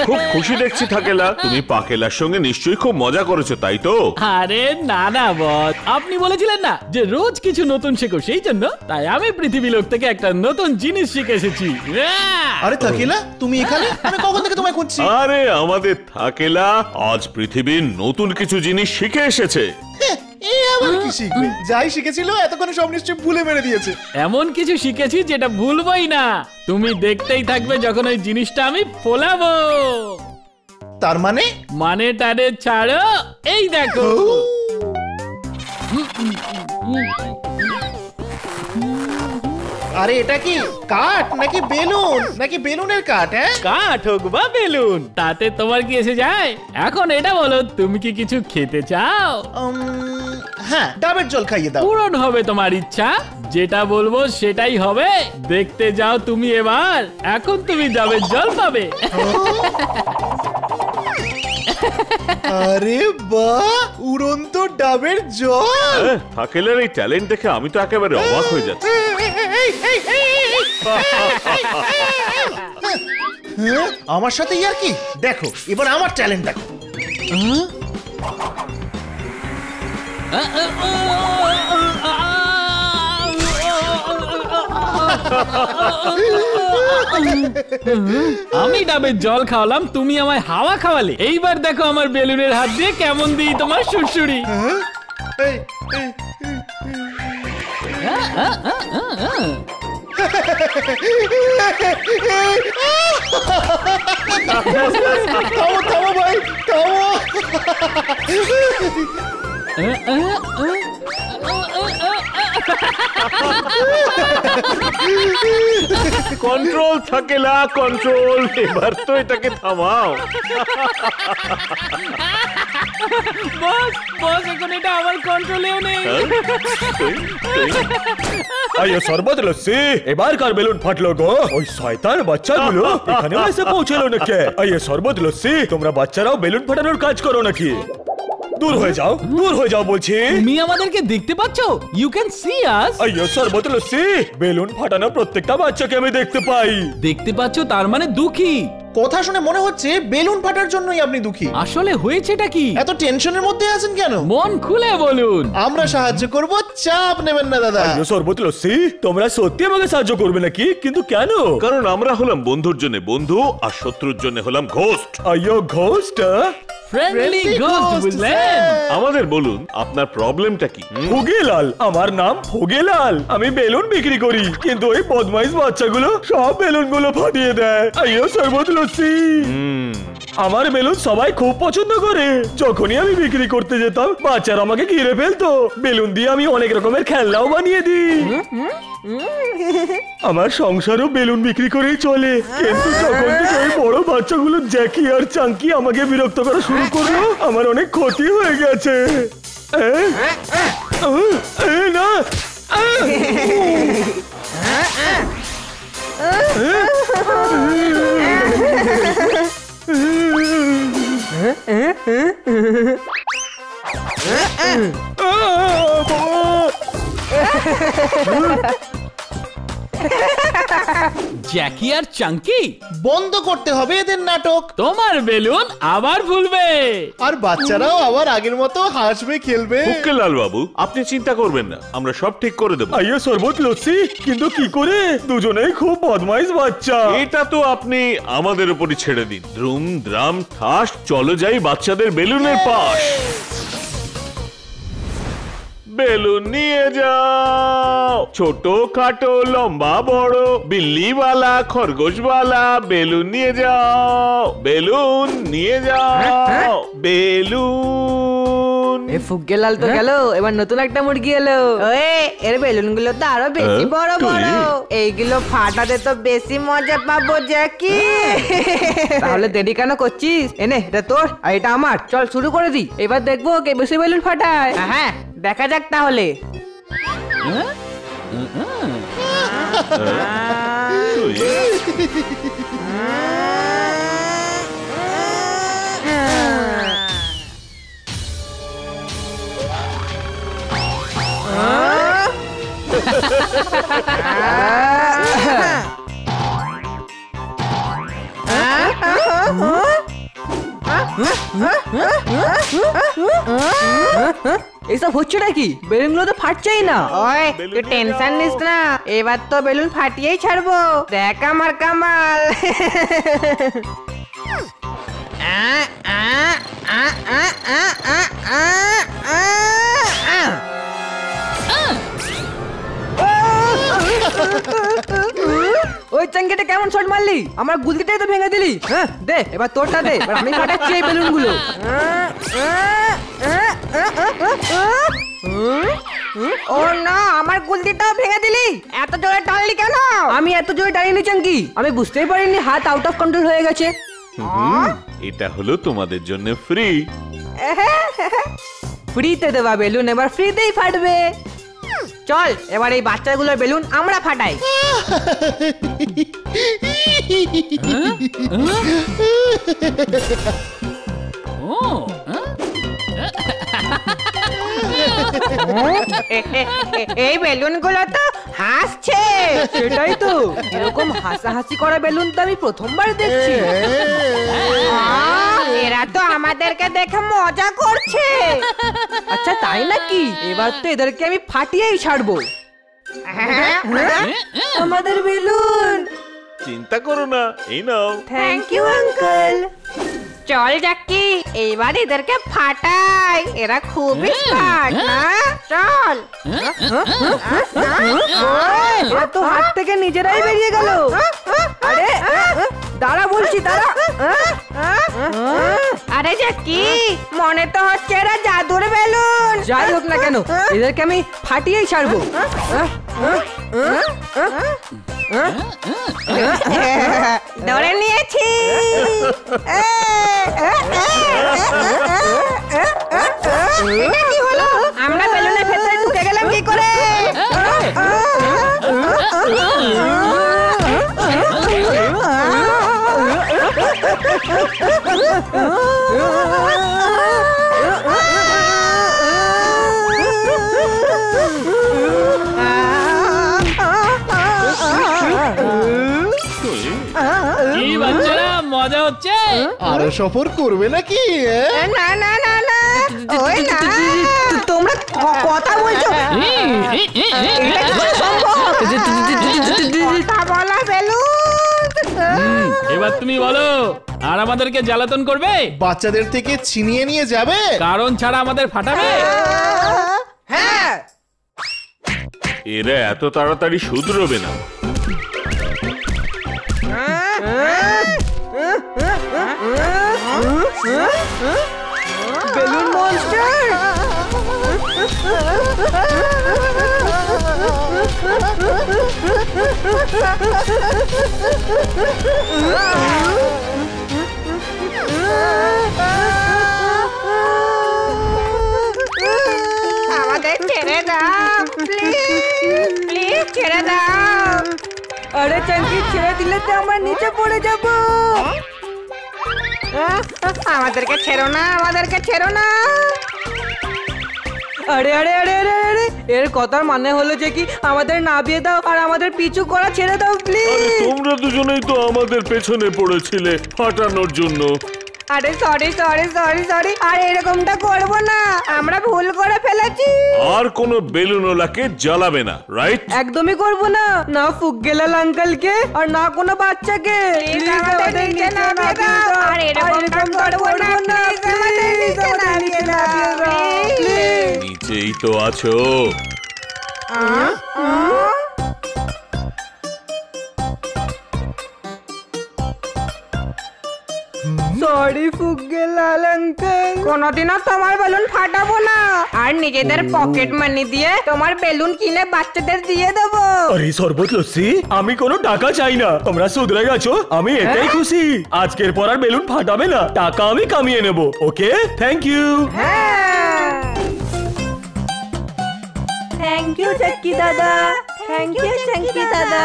খুব খুশি দেখছি থাকেলা, তুমি পাকেলার সঙ্গে নিশ্চয়ই খুব মজা করেছো, তাই তো? আরে না না বস, আপনি বলেছিলেন না যে রোজ কিছু নতুন শেখো, সেই জন্য তাই আমি পৃথিবী লোক থেকে একটা নতুন জিনিস শিখে এসেছি। আরে থাকেলা, তুমি এখানে? আমি কখন থেকে তোমায় খুঁজছি। আরে আমাদের থাকেলা আজ পৃথিবীর নতুন কিছু জিনিস শিখে এসেছে। আবার কি শিখবে? যাই শিখেছিল এতক্ষণে সব নিশ্চয়ই ভুলে মেরে দিয়েছে। এমন কিছু শিখেছি যেটা ভুলবই না, তুমি দেখতেই থাকবে যখন ওই জিনিসটা আমি ফোলাবো। তার মানে? মানেটারে ছাড়ো, এই দেখো। আরে এটা কি কাঠ নাকি বেলুন, নাকি বেলুনের কাঠ? হ্যাঁ, কাঠ হোক বা বেলুন, তাতে তোমার কি এসে যায়? এখন এটা বলো, তুমি কি কিছু খেতে চাও? হ্যাঁ, ডাবের জল খাইয়ে দাও। পূরণ হবে তোমার ইচ্ছা, যেটা বলবো সেটাই হবে। দেখতে যাও তুমি এবার, এখন তুমি ডাবের জল পাবে। আরে বাহ, উড়ন্ত ডাবের জল! থাকেলার এই ট্যালেন্ট দেখে আমি তো একেবারে অবাক হয়ে যাচ্ছি। আমার সাথে ইয়ার কি? দেখো এবার আমার ট্যালেন্ট দেখো। আমি ডাবের জল খাওয়ালাম, তুমি আমায় হাওয়া খাওয়ালে। এইবার দেখো আমার বেলুনের হাত দিয়ে কেমন দিই তোমার সুরসুরি। থামো থামো ভাই, থামো। কন্ট্রোল থাকেলা, কন্ট্রোল। এবার তো এটাকে থামাও। বস বস, এখন এটা আমার কন্ট্রোলেও নেই। আইয়ো শরবত লস্যি, এবার কার বেলুন ফাটলো গো? ওই শয়তান বাচ্চাগুলো এখানে এসে পৌঁছালো নাকি? আইয়ো শরবত লস্যি, তোমরা বাচ্চারাও বেলুন ফাটানোর কাজ করো নাকি? দূর হয়ে যাও, দূর হয়ে যাও বলছি। তুমি আমাদেরকে দেখতে পাচ্ছো? ইউ ক্যান সি আস। আইয়ো শরবত লস্যি, বেলুন ফাটানো প্রত্যেকটা বাচ্চাকে আমি দেখতে পাই। দেখতে পাচ্ছো তার মানে দুঃখী? কথা শুনে মনে হচ্ছে বেলুন ফাটার জন্যই আপনি দুঃখী। আসলে হয়েছেটা কি? এত টেনশনের মধ্যে আছেন কেন? মন খুলে বলুন। আমরা সাহায্য করব, চাপ নেবেন না দাদা। আইয়ো শরবত লস্যি, তোমরা সত্যি আমাকে সাহায্য করবে নাকি? কিন্তু কেন? কারণ আমরা হলাম বন্ধুর জন্য বন্ধু, আর শত্রুর জন্য হলাম ঘোস্ট। আইয়ো ঘোস্ট, ফ্রেন্ডলি গোস্ট, বুঝলেন? আমাদের বলুন আপনার প্রবলেমটা কি? ফোগেলাল, আমার নাম ফোগেলাল। আমি বেলুন বিক্রি করি, কিন্তু ওই বদমাইশ বাচ্চাগুলো সব বেলুনগুলো ফাটিয়ে দেয়। আইয়ো শরবত লস্যি, আমার বেলুন সবাই খুব পছন্দ করে। যখনই আমি বিক্রি করতে যেতাম, বাচ্চারা আমাকে ঘিরে ফেলতো। বেলুন দিয়ে আমি অনেক রকমের খেলনাও বানিয়ে দিই। আমার সংসারও বেলুন বিক্রি করেই চলে। কিন্তু যখন থেকে ওই বড় বাচ্চাগুলো জ্যাকি আর চাঙ্কি আমাকে বিরক্ত করা শুরু করলো, আমার অনেক ক্ষতি হয়ে গেছে। না, জ্যাকি আর চাঙ্কি, বন্ধ করতে হবে এদের নাটক। তোমার বেলুন আবার ফুলবে, আর বাচ্চারাও আবার আগের মতো হাসবে, খেলবে। ফোকেলাল বাবু, আপনি চিন্তা করবেন না, আমরা সব ঠিক করে দেবো। আইয়ো শরবত লস্যি, কিন্তু কি করে? দুজনেই খুব বদমাইশ বাচ্চা। এটা তো আপনি আমাদের উপরই ছেড়ে দিন। দ্রুম দ্রাম ঠাস, চলো যাই বাচ্চাদের বেলুনের পাশ। বেলুন নিয়ে যাও, ছোট খাটো লম্বা বড়, বিল্লিওয়ালা খরগোশওয়ালা, বেলুন নিয়ে যাও, বেলুন নিয়ে যাও, বেলুন। এ ফুগ্গেলাল তো গেল, এবার নতুন একটা মুরগি এলো। ওয়ে, এর বেলুন গুলো তো আরো বেশি বড় বড়। এইগুলো ফাটাতে তো বেশি মজা পাবো জ্যাকি। তাহলে দেরি কেন করছিস? এনে এটা তোর আর এটা আমার, চল শুরু করে দি। এবার দেখবো কে বেশি বেলুন ফাটায়। হ্যাঁ, দেখা যাক তাহলে। এইসব হচ্ছে নাকি? বেলুনগুলো তো ফাটছেই না। ওই তুই টেনশন নিস না, এবার তো বেলুন ফাটিয়েই ছাড়বো। দেখ আমার কামাল। ওই চাঙ্গিটা কেমন শট মারলি? আমার গুলতিটাই তো ভেঙে দিলি। হ্যাঁ দে, এবার তোরটা দে। এবার আমি ফাটাচ্ছি এই বেলুনগুলো। ও না, আমার গুলতিটাও ভেঙে দিলি। এত জোরে টানলি কেন? আমি এত জোরে টানিনি চাঙ্কি, আমি বুঝতেই পারিনি হাত আউট অফ কন্ট্রোল হয়ে গেছে। এটা হলো তোমাদের জন্য ফ্রি। ফ্রিতে দেওয়া বেলুন এবার ফ্রিতেই ফাটবে। চল এবার এই বাচ্চাগুলোর বেলুন আমরা ফাটাই। এই বেলুনগুলো তো হাসছে। সেটাই তো, এরকম হাসাহাসি করা বেলুন তো আমি প্রথমবার দেখছি। এরা তো আমাদেরকে দেখে মজা করছে। আচ্ছা তাই নাকি? এবার তো এদেরকে আমি ফাটিয়েই ছাড়বো। আমাদের বেলুন। চিন্তা করো না, এই নাও। Thank you uncle. চল জাক্কি, এইবার এদেরকে ফাটাই। এরা খুবই স্মার্ট না? চল। এরা তো হাত থেকে নিজেরাই বেরিয়ে গেল। আরে দাঁড়া বলছি, দাঁড়া। আরে জাক্কি, মনে তো হচ্ছে এরা জাদুর বেলুন। যাই হোক না কেন, এদেরকে আমি ফাটিয়েই ছাড়বো। ধরে নিয়েছি। এটা কি হলো? আমরা বেলুনের ভেতরে ঢুকে গেলাম কি করে? কি বাচ্চারা, মজা হচ্ছে? আরো সফর করবে নাকি? না না না না, ওই না, তোমরা কথা বলছো। এটা কি সম্ভব? কথা বলা বেলুন। এবার তুমি বলো, আর আমাদেরকে জ্বালাতন করবে? বাচ্চাদের থেকে ছিনিয়ে নিয়ে যাবে? কারণ ছাড়া আমাদের ফাটাবে? হ্যাঁ। এরা এত তাড়াতাড়ি শুধরোবে না। Balloon monster. আমাদের ছেড়ে দাও, প্লিজ প্লিজ ছেড়ে দাও। আরে চাঙ্কি, ছেড়ে দিলে তো আমরা নিচে পড়ে যাব। আমাদেরকে ছেড়ো না, আমাদেরকে ছেড়ো না। আরে আরে আরে আরে আরে, এর কথার মানে হলো যে কি আমাদের নামিয়ে দাও আর আমাদের পিছু করা ছেড়ে দাও আরে প্লিজ। তোমরা দুজনেই তো আমাদের পেছনে পড়েছিলে ফাটানোর জন্য। আরে সরি সরি সরি সরি, আর এরকমটা করব না, আমরা ভুল করে ফেলেছি। আর কোনো বেলুনওয়ালাকে জ্বালাবে না, রাইট? একদমই করব না, না ফুগগেলাল আঙ্কেলকে আর না কোনো বাচ্চাকে। প্লিজ আমাদের নিচে নামিয়ে দাও, আর এরকম করব না, প্লিজ আমাদের নিচে নামিয়ে দাও প্লিজ। নিচেই তো আছো। সরি ফুগগেলাল আঙ্কেল, কোনোদিনও তোমার বেলুন ফাটাবো না, আর নিজেদের পকেট মানি দিয়ে তোমার বেলুন কিনে বাচ্চাদের দিয়ে দেবো। আরে শরবত লস্যি, আমি কোনো টাকা চাই না। তোমরা শুধরে গেছো, আমি এটাই খুশি। আজকের পর আর বেলুন ফাটাবে না, টাকা আমি কামিয়ে নেব। Okay, thank you. Thank you Chunky দাদা, থ্যাংক ইউ চাঙ্কি দাদা।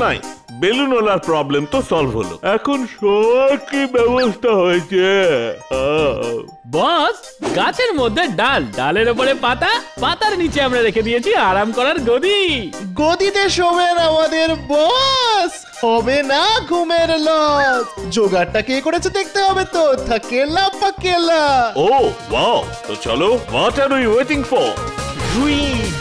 নাই, বেলুনওয়ালার প্রবলেম তো সলভ হলো, এখন শোয়ার কি ব্যবস্থা হয়েছে? বস, গাছের মধ্যে ডাল, ডালের উপরে পাতা, পাতার নিচে আমরা রেখে দিয়েছি আরাম করার গদি। গদিতে শোবেন আমাদের বস, হবে না ঘুমের লস। জোগাড়টা কে করেছে দেখতে হবে তো, থাকেলা পাকেলা। ও ওয়াও, তো চলো, what are we waiting for? Sweet